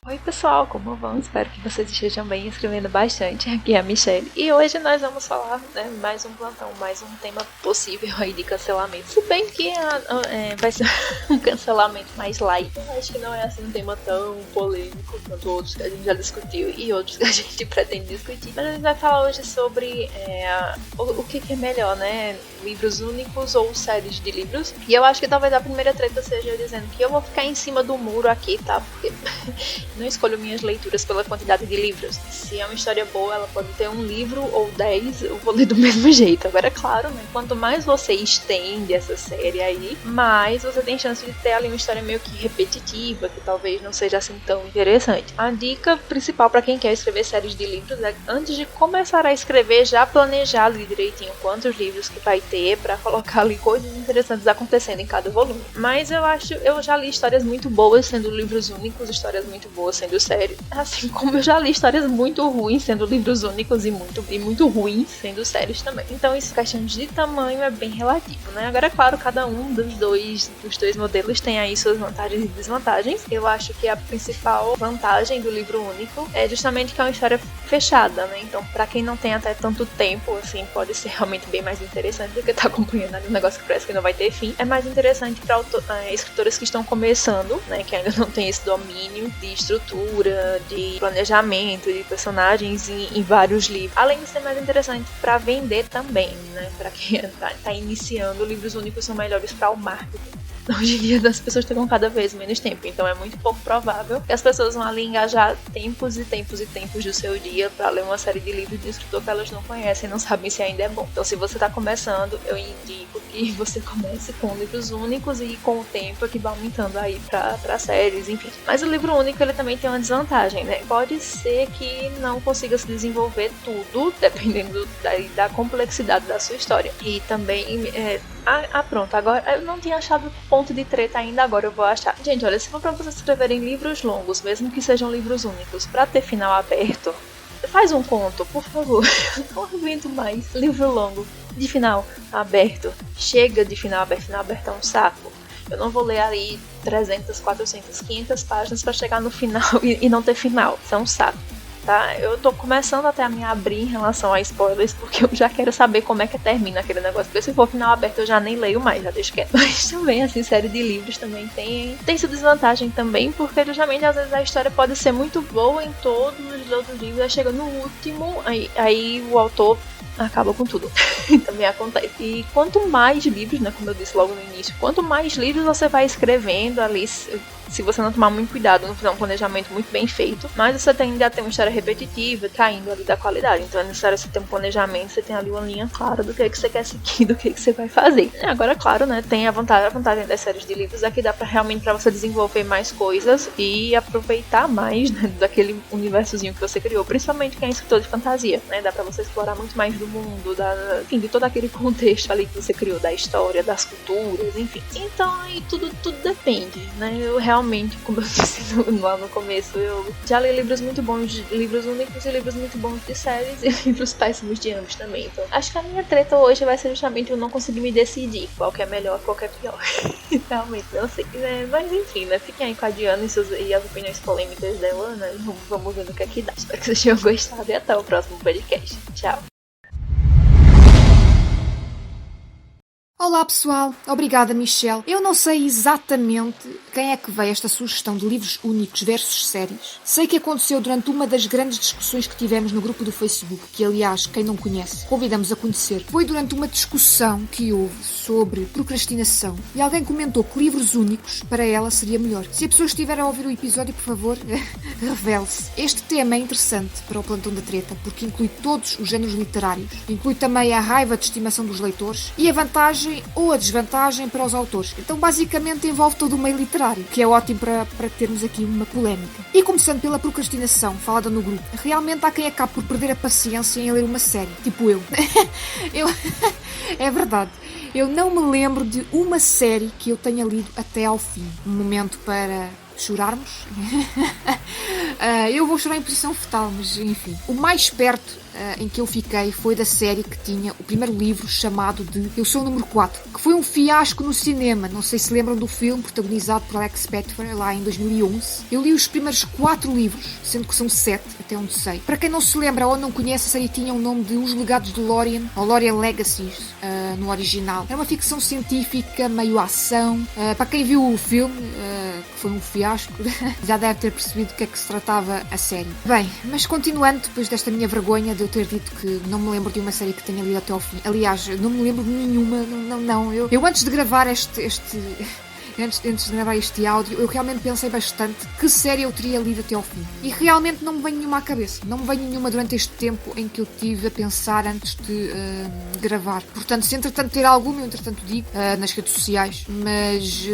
Oi pessoal, como vão? Espero que vocês estejam bem, escrevendo bastante. Aqui é a Michelle e hoje nós vamos falar, mais um plantão, mais um tema possível aí de cancelamento. Se bem que vai ser um cancelamento mais light, eu acho que não é assim um tema tão polêmico quanto outros que a gente já discutiu e outros que a gente pretende discutir. Mas a gente vai falar hoje sobre o que é melhor, né? Livros únicos ou séries de livros. E eu acho que talvez a primeira treta seja eu dizendo que eu vou ficar em cima do muro aqui, tá? Porque não escolho minhas leituras pela quantidade de livros. Se é uma história boa, ela pode ter um livro ou 10, eu vou ler do mesmo jeito. Agora, é claro, né? Quanto mais você estende essa série aí, mais você tem chance de ter ali uma história meio que repetitiva, que talvez não seja assim tão interessante. A dica principal para quem quer escrever séries de livros é, antes de começar a escrever, já planejar ali direitinho quantos livros que vai ter, para colocar ali coisas interessantes acontecendo em cada volume. Mas eu já li histórias muito boas sendo livros únicos, histórias muito boas sendo séries, assim como eu já li histórias muito ruins sendo livros únicos e muito ruins sendo séries também. Então isso, questão de tamanho, é bem relativo, né? Agora, é claro, cada um dos dois modelos tem aí suas vantagens e desvantagens. Eu acho que a principal vantagem do livro único é justamente que é uma história fechada, né? Então, pra quem não tem até tanto tempo, assim, pode ser realmente bem mais interessante do que tá acompanhando ali um negócio que parece que não vai ter fim. É mais interessante pra escritores que estão começando, né? Que ainda não tem esse domínio de estrutura, de planejamento, de personagens em vários livros. Além de ser mais interessante para vender também, né? Para quem tá iniciando, livros únicos são melhores para o marketing. Hoje em dia as pessoas têm cada vez menos tempo, então é muito pouco provável que as pessoas vão ali engajar tempos e tempos e tempos do seu dia para ler uma série de livros de escritor que elas não conhecem e não sabem se ainda é bom. Então, se você está começando, eu indico que você comece com livros únicos e com o tempo que vai aumentando aí para séries, enfim. Mas o livro único, ele também tem uma desvantagem, né? Pode ser que não consiga se desenvolver tudo, dependendo da complexidade da sua história. E também pronto, agora eu não tinha achado ponto de treta ainda, agora eu vou achar. Gente, olha, se for pra vocês escreverem livros longos, mesmo que sejam livros únicos, pra ter final aberto, faz um conto, por favor. Não aguento mais livro longo de final aberto. Chega de final aberto é um saco. Eu não vou ler ali 300, 400, 500 páginas pra chegar no final e não ter final. Isso é um saco. Tá? Eu tô começando até a me abrir em relação a spoilers, porque eu já quero saber como é que termina aquele negócio, porque se for final aberto eu já nem leio mais, já deixo quieto. Mas também, assim, série de livros também tem sua desvantagem também, porque justamente às vezes a história pode ser muito boa em todos os outros livros, aí chega no último, aí o autor acaba com tudo. Também acontece. E quanto mais livros, né, como eu disse logo no início, quanto mais livros você vai escrevendo ali, se você não tomar muito cuidado, não fizer um planejamento muito bem feito, mas você tende a ter uma história repetitiva, caindo ali da qualidade. Então é necessário você ter um planejamento, você tem ali uma linha clara do que você quer seguir, do que você vai fazer. Agora, claro, né, tem a vantagem das séries de livros é que dá realmente pra você desenvolver mais coisas e aproveitar mais, né, daquele universozinho que você criou, principalmente quem é escritor de fantasia, né, dá pra você explorar muito mais do mundo, enfim, de todo aquele contexto ali que você criou, da história, das culturas, enfim. Então aí tudo depende, né, eu realmente, como eu disse lá no começo, eu já li livros muito bons, livros únicos e livros muito bons de séries e livros péssimos de ambos também. Então, acho que a minha treta hoje vai ser justamente eu não conseguir me decidir qual que é melhor, qual que é pior. Realmente, não sei. Né? Mas enfim, né? Fiquem aí com a Diana e as opiniões polêmicas dela, né? Vamos ver no que é que dá. Espero que vocês tenham gostado e até o próximo podcast. Tchau! Olá pessoal, obrigada Michelle. Eu não sei exatamente quem é que veio esta sugestão de livros únicos versus séries. Sei que aconteceu durante uma das grandes discussões que tivemos no grupo do Facebook, que aliás, quem não conhece, convidamos a conhecer. Foi durante uma discussão que houve sobre procrastinação e alguém comentou que livros únicos para ela seria melhor. Se a pessoa estiver a ouvir o episódio, por favor, revele-se. Este tema é interessante para o plantão da treta, porque inclui todos os géneros literários. Inclui também a raiva de estimação dos leitores e a vantagem ou a desvantagem para os autores. Então basicamente envolve todo o meio literário, que é ótimo para termos aqui uma polémica. E começando pela procrastinação, falada no grupo, realmente há quem acabe por perder a paciência em ler uma série, tipo eu. É verdade. Eu não me lembro de uma série que eu tenha lido até ao fim. Um momento para chorarmos. Eu vou chorar em posição fetal, mas enfim. O mais perto em que eu fiquei foi da série que tinha o primeiro livro chamado de Eu Sou o Número 4, que foi um fiasco no cinema. Não sei se lembram do filme protagonizado por Alex Pettyfer lá em 2011. Eu li os primeiros 4 livros, sendo que são 7, até onde sei. Para quem não se lembra ou não conhece, a série tinha o nome de Os Legados de Lórien, ou Lórien Legacies, no original. Era uma ficção científica, meio ação. Para quem viu o filme, que foi um fiasco, já deve ter percebido do que é que se tratava a série. Bem, mas continuando, depois desta minha vergonha de eu ter dito que não me lembro de uma série que tenha lido até ao fim. Aliás, não me lembro de nenhuma, não. Eu antes de gravar antes de gravar este áudio, eu realmente pensei bastante que série eu teria lido até ao fim. E realmente não me vem nenhuma à cabeça. Não me vem nenhuma durante este tempo em que eu tive a pensar antes de gravar. Portanto, se entretanto ter alguma, eu entretanto digo nas redes sociais. Mas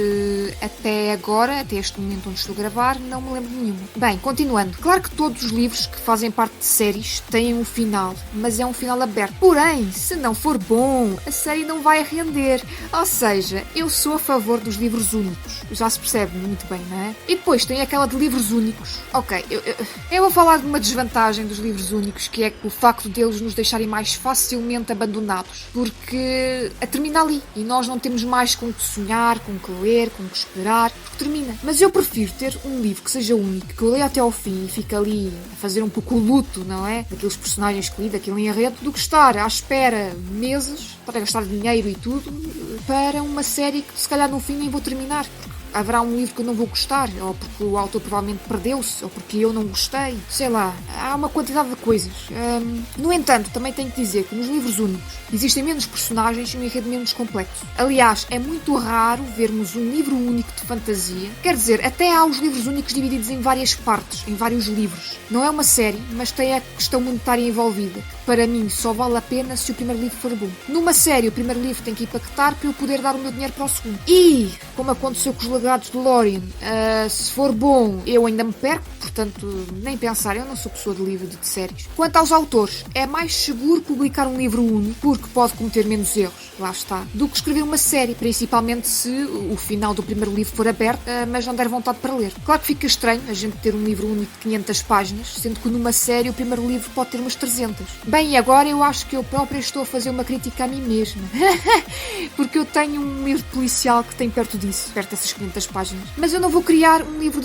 até agora, até este momento onde estou a gravar, não me lembro de nenhuma. Bem, continuando. Claro que todos os livros que fazem parte de séries têm um final, mas é um final aberto. Porém, se não for bom, a série não vai render. Ou seja, eu sou a favor dos livros únicos. Já se percebe muito bem, não é? E depois tem aquela de livros únicos. Ok, eu vou falar de uma desvantagem dos livros únicos, que é o facto deles nos deixarem mais facilmente abandonados. Porque termina ali. E nós não temos mais com que sonhar, com que ler, com que esperar. Porque termina. Mas eu prefiro ter um livro que seja único, que eu leia até ao fim e fique ali a fazer um pouco o luto, não é? Daqueles personagens que li, daquele enredo, do que estar à espera meses para gastar dinheiro e tudo para uma série que se calhar no fim nem vou terminar. Haverá um livro que eu não vou gostar, ou porque o autor provavelmente perdeu-se, ou porque eu não gostei, sei lá, há uma quantidade de coisas. No entanto, também tenho que dizer que nos livros únicos existem menos personagens e um enredo menos complexo. Aliás, é muito raro vermos um livro único de fantasia. Quer dizer, até há os livros únicos divididos em várias partes, em vários livros. Não é uma série, mas tem a questão monetária envolvida, que para mim só vale a pena se o primeiro livro for bom. Numa série, o primeiro livro tem que impactar para eu poder dar o meu dinheiro para o segundo. E, como aconteceu com os Legados de Lórien, se for bom, eu ainda me perco, portanto, nem pensar, eu não sou pessoa de livro de séries. Quanto aos autores, é mais seguro publicar um livro único, porque pode cometer menos erros, lá está, do que escrever uma série, principalmente se o final do primeiro livro for aberto, mas não der vontade para ler. Claro que fica estranho a gente ter um livro único de 500 páginas, sendo que numa série o primeiro livro pode ter umas 300. Bem, e agora eu acho que eu própria estou a fazer uma crítica a mim mesma, porque eu tenho um livro policial que tem perto disso, perto dessas 500 páginas. Mas eu não vou criar um livro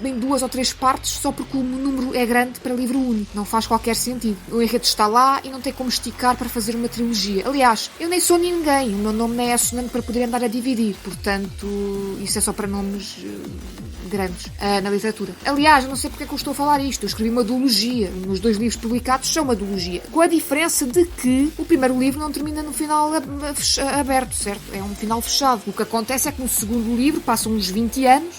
em 2 ou 3 partes só porque o número é grande para livro único. Não faz qualquer sentido. O enredo está lá e não tem como esticar para fazer uma trilogia. Aliás, eu nem sou ninguém. O meu nome nem é sonante para poder andar a dividir. Portanto, isso é só para nomes grandes na literatura. Aliás, eu não sei porque é que eu estou a falar isto. Eu escrevi uma duologia. Os 2 livros publicados são uma duologia. Com a diferença de que o primeiro livro não termina no final aberto, certo? É um final fechado. O que acontece é que no segundo livro passam uns 20 anos,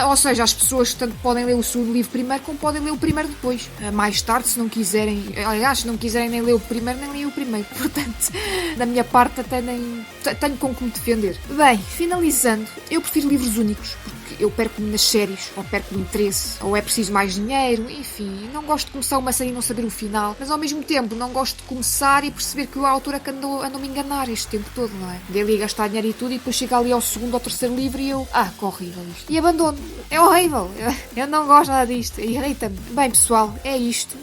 ou seja, as pessoas tanto podem ler o segundo livro primeiro como podem ler o primeiro depois. Mais tarde, se não quiserem, aliás, se não quiserem nem ler o primeiro, nem ler o primeiro. Portanto, da minha parte até nem tenho com que me defender. Bem, finalizando, eu prefiro livros únicos, porque eu perco-me nas séries, ou perco o interesse, ou é preciso mais dinheiro, enfim, não gosto de começar uma série e não saber o final, mas ao mesmo tempo não gosto de começar e perceber que o autor é que andou-me enganar este tempo todo, não é? Dele a gastar dinheiro e tudo, e depois chega ali ao segundo ou terceiro livro e eu, que horrível isto. E abandono. É horrível. Eu não gosto nada disto. Irrita-me. Bem, pessoal, é isto.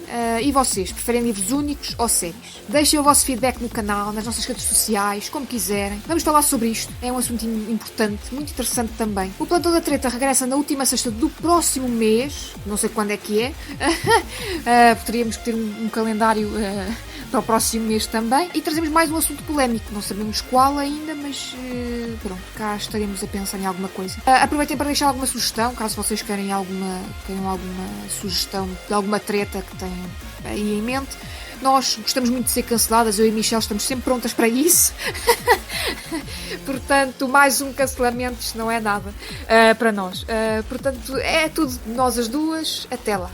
E vocês? Preferem livros únicos ou séries? Deixem o vosso feedback no canal, nas nossas redes sociais, como quiserem. Vamos falar sobre isto. É um assunto importante, muito interessante também. O Plantão da Treta regressa na última sexta do próximo mês. Não sei quando é que é. Teríamos que ter um calendário para o próximo mês também. E trazemos mais um assunto polémico. Não sabemos qual ainda, mas pronto, cá estaremos a pensar em alguma coisa. Aproveitem para deixar alguma sugestão, caso vocês querem alguma sugestão de alguma treta que tenham aí em mente. Nós gostamos muito de ser canceladas, eu e a Michelle estamos sempre prontas para isso. Portanto, mais um cancelamento, isto não é nada para nós. Portanto, é tudo de nós as duas. Até lá.